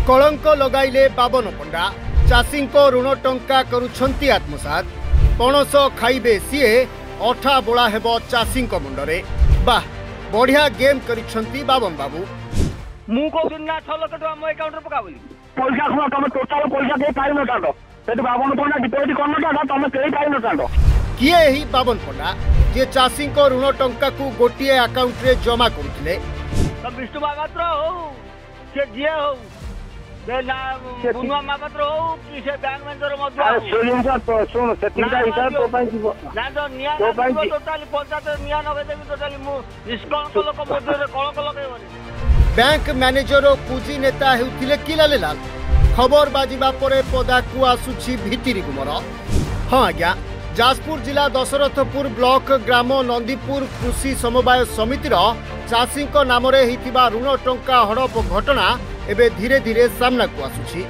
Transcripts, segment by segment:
कलंक लगाइले बाबन पंडा चाषी ऋण टंका करुछंती आत्मसात पणस खाइबे सीए अठा बोला हेब चाषी मुंडरे बाह बढ़िया गेम करिछंती बाबन बाबू मु कहूँ ना 6 लाख टका मो अकाउंट रे पका बोली पैसा खुआ तुम टोटाल पैसा दे पाइ न तांडो सेठी बाबन पंडा डिपोजिट करन तांडो तुम केई पाइ न तांडो किए ही बाबन पंडा जे चाषी ऋण टंका को गोटे अकाउंट रे जमा करुथिले तो विष्णु महापात्र हो से जिए हो से ना बुनुआ महापात्र हो कि से बैंक मैनेजर मध्य अरे सुनिन सर सुन सेटिंग हिसाब तो पाइ जीवो ना तो निया टोटाली पंचायत निया नगे देबी टोटाली मु निष्कलंक लोक मध्य रे कलंक लगेबनी बैंक मैनेजर और पूंजी नेता हेउथिले किलाले लाल खबर बाजिबा परे पदाकू आसुछि भितिरी गुमर हाँ आज्ञा जाजपुर जिला दशरथपुर ब्लॉक ग्राम नंदीपुर कृषि समवाय समितिर चाषी नाम ऋण टंका हड़प घटना एबे धीरे धीरे सामना को आसुछि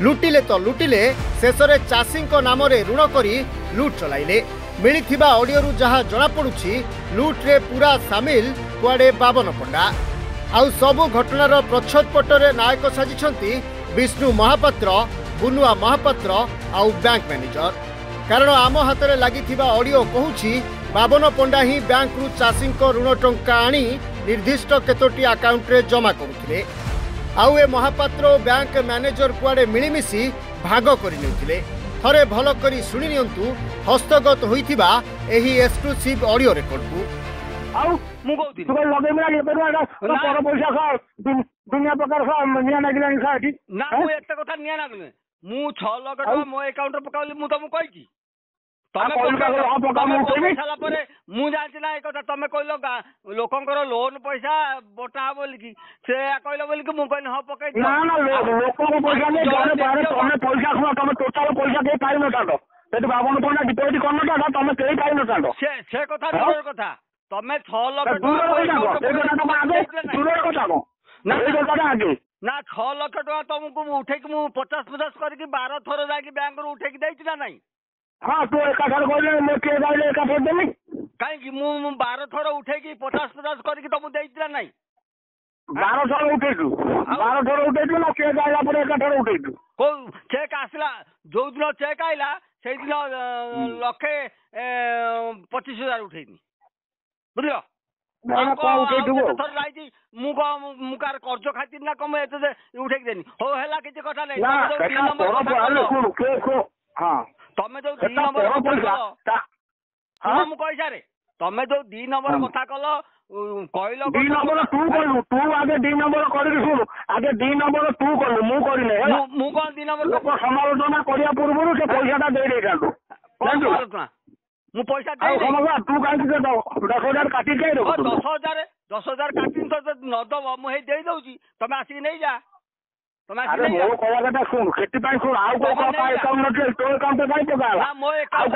लुटिले तो लुटिले शेष में चाषी नाम ऋण करी लुट चलाइले मिलिथिबा ऑडियो जहाँ जना पड़ुछि लुट रे पूरा सामिल कुआडे बाबन पंडा आउ सबु घटनार प्रच्छदपटरे नायक साजिछंती विष्णु महापात्र बुनुआ महापात्र आउ बैंक मैनेजर कारण आम हाथ में लगी ऑडियो कहूँ बाबन पंडा ही बैंक रु चाषी ऋण टंका आनी निर्दिष्ट केतोटी अकाउंट रे जमा करुथिले आउ ए महापात्र और बैंक मैनेजर कुआडे मिलीमिशी भाग करने थरे भल करी सुनी नियंतु हस्तगत होइथिबा एही एक्सक्लूसिव ऑडियो रेकॉर्ड को आउ मु कहूँ तू लगे मिला ये पेरुआ पर पैसा खा दुनिया प्रकार खा निया नागिलानी खा एठी ना मु एक कथा निया ना गले मु 6 लाख टका मो अकाउंट रे पकावली मु तुमको कहि छी तमे साला परे मु जानछि ना ए कथा तमे कहलो लोकंकर लोन पैसा बटा बोली की से कहलो बोली की मु कहली हां पकाई ना ना लोक को पैसा ने गाने बारे तमे पैसा खुआ तुम टोटाल पैसा दे पाइ न तांडो सेठी बाबन पंडा डिपोजिट करन तांडो तुम केई पाइ न तांडो से कथा दूर कथा तमे 6 लाख ना 6 लाख टका तुमको उठेकी मु 50 करके 12 थर जाके बैंक रो उठेकी देछि ना नहीं हां तू एका थर कहले मैं के गाइले एका थर देनी काहे कि मु 12 थर उठेकी 50 करके तुमको देछि ना नहीं 12 थर उठेछु 12 थर उठेछु ना के गाइला पर एका थर उठेछु को चेक आसला जो दिन चेक आइला सेई दिन लखे 25,000 उठेनी बुझलो मुकार कर्ज खातिर ना कम एते उठेक देनी हो हेला किछ कथा नै तमे जो 2 नंबर मु कहि सारे तमे जो 2 नंबर कथा कलो कहलो 2 नंबर तू कहलु तू आगे 2 नंबर करिक सुन आगे 2 नंबर तू कहलु मु करिने मु कोन 2 नंबर लोक समालोचना करिया पूर्व से पैसाटा दे दे काटू जानू मु पैसा दे तू काहे दे 10,000 काटी के 10,000 काटी तो न दब मु हे दे दउची तमे आसी नहीं जा तमे आसी अरे मो कहया कथा सुन खेती पाई सुन आउ को अकाउंट न तो अकाउंट पे काई पका ना मो अकाउंट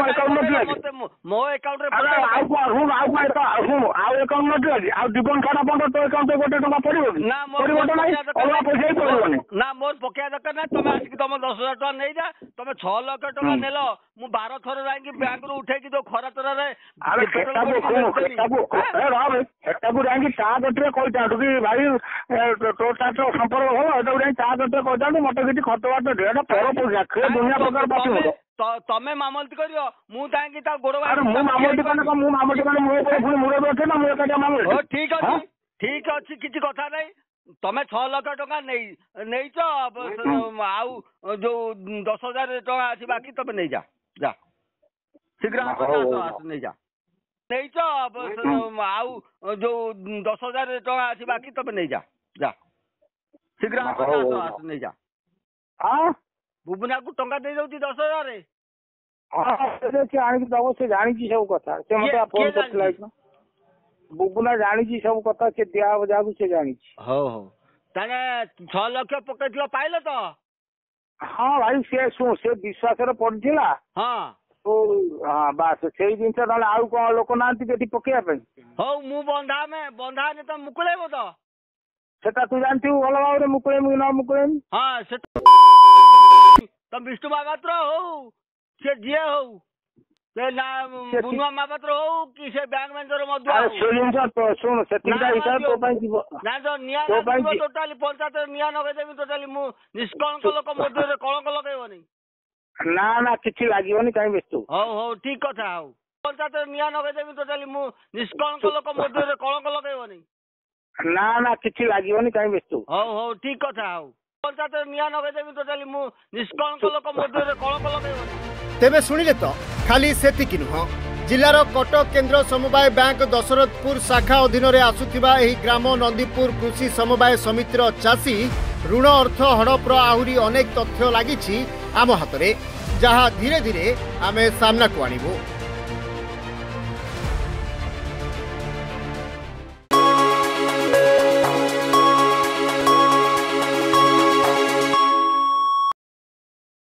मो अकाउंट रे अरे आउ को सुन आउ अकाउंट न तो आउ जीवन खाना बंद तो अकाउंट पे गोटे टका पड़िबो ना मो पैसा ही पड़िबोनी ना मोर पकेया दरकार ना तमे आसी तमे 10,000 टका नै जा तमे 6 लाख टका नेलो मु 12 थर जाई बैंक रो उठे की तो खरा तरह रे अरे केटाबो ए राव केटाबो जाई ता गटरे कोइ जाडू की भाई तो तातो संपर्क हो एटा जाई ता गटरे कोइ जाडू मते किछि खर्च बात ढेडा पर पैसा के दुनिया प्रकार पाछो तमे मामलती करियो मु तांकी ता गोड़ अरे मु मामलती कने मु पुनी मुरे बथे ना मु एका मामलती ओ ठीक अछि किछि कथा नै तमे 6 लाख टका नै छ आउ जो 10,000 टका अछि बाकी तमे नै जा जा शीघ्र आस नै जा नै छ आउ जो 10,000 टका अछि बाकी तमे नै जा जा शीघ्र आस नै जा हां बुबुना को टंका दे दउची 10,000 रे हां से आनी दबो से जानी छी सब कथा से मते फोन करथला ना बुबुना जानी छी सब कथा से दिया बजाबू से जानी छी हो ताने 6 लाख पकेटलो पाइलो तो हां भाई से सु से विश्वास रे पड़थिला हां तो हां बस सेही दिन से डाले आउ को लोक नांती केटी पकेया पे हो मु बंधा ने तो मुकुलेबो तो सेटा तू जानती भल भाव मुकुले मु ना मुकुले हां से तो विष्णु महापात्र हो से जिए हो ସେ ନା ବୁନୁଆ ମହାପାତ୍ର ହଉ କି ସେ ବ୍ୟାଙ୍କ ମ୍ୟାନେଜର ମଧୁଆ ଆରେ ହଉ। ସେ ଜିନିଷ ଶୁଣ ସେତିକିଟା ହିସାବ ତୋ ପାଇଁ ଯିବ। ନା ତ ନିଆଁ ତୋ ପାଇଁ ଲାଗିବ ଟୋଟାଲି ପଞ୍ଚାୟତରେ ନିଆଁ ଲଗେଇଦେବି ଟୋଟାଲି ମୁଁ ନିଷ୍କଳଙ୍କ ଲୋକ ମଧ୍ୟରେ କଳଙ୍କ ଲଗେଇବନି। ନା ନା କିଛି ଲାଗିବନି କାହିଁ ବ୍ୟସ୍ତ ହଉ। ହଉ ହଉ ଠିକ କଥା ହଉ ପଞ୍ଚାୟତରେ ନିଆଁ ଲଗେଇଦେବି ଟୋଟାଲି ମୁଁ ନିଷ୍କଳଙ୍କ ଲୋକ ମଧ୍ୟରେ କଳଙ୍କ ଲଗେଇବନି। ନା ନା କିଛି ଲାଗିବନି କାହିଁ ବ୍ୟସ୍ତ ହଉ। ହଉ ହଉ ଠିକ କଥା ହଉ ପଞ୍ଚାୟତରେ ନିଆଁ ଲଗେଇଦେବି ଟୋଟାଲି ମୁଁ ନିଷ୍କଳଙ୍କ ଲୋକ ମଧ୍ୟରେ କଳଙ୍କ ଲଗେଇବନି। ତେବେ ଶୁଣିଲେ ତ ଖାଲି ସେତିକି ନୁହଁ ଜିଲ୍ଲାର କଟକ କେନ୍ଦ୍ର ସମବାୟ ବ୍ୟାଙ୍କ ଦଶରଥପୁର ଶାଖା ଅଧୀନରେ ଆସୁଥିବା ଏହି ଗ୍ରାମ ନନ୍ଦୀପୁର କୃଷି ସମବାୟ ସମିତିର ଚାଷୀ ଋଣ ଅର୍ଥ ହଡପର ଆହୁରି ଅନେକ ତଥ୍ୟ ଲାଗିଛି ଆମ ହାତରେ ଯାହା ଧୀରେ ଧୀରେ ଆମେ ସାମ୍ନାକୁ ଆଣିବୁ।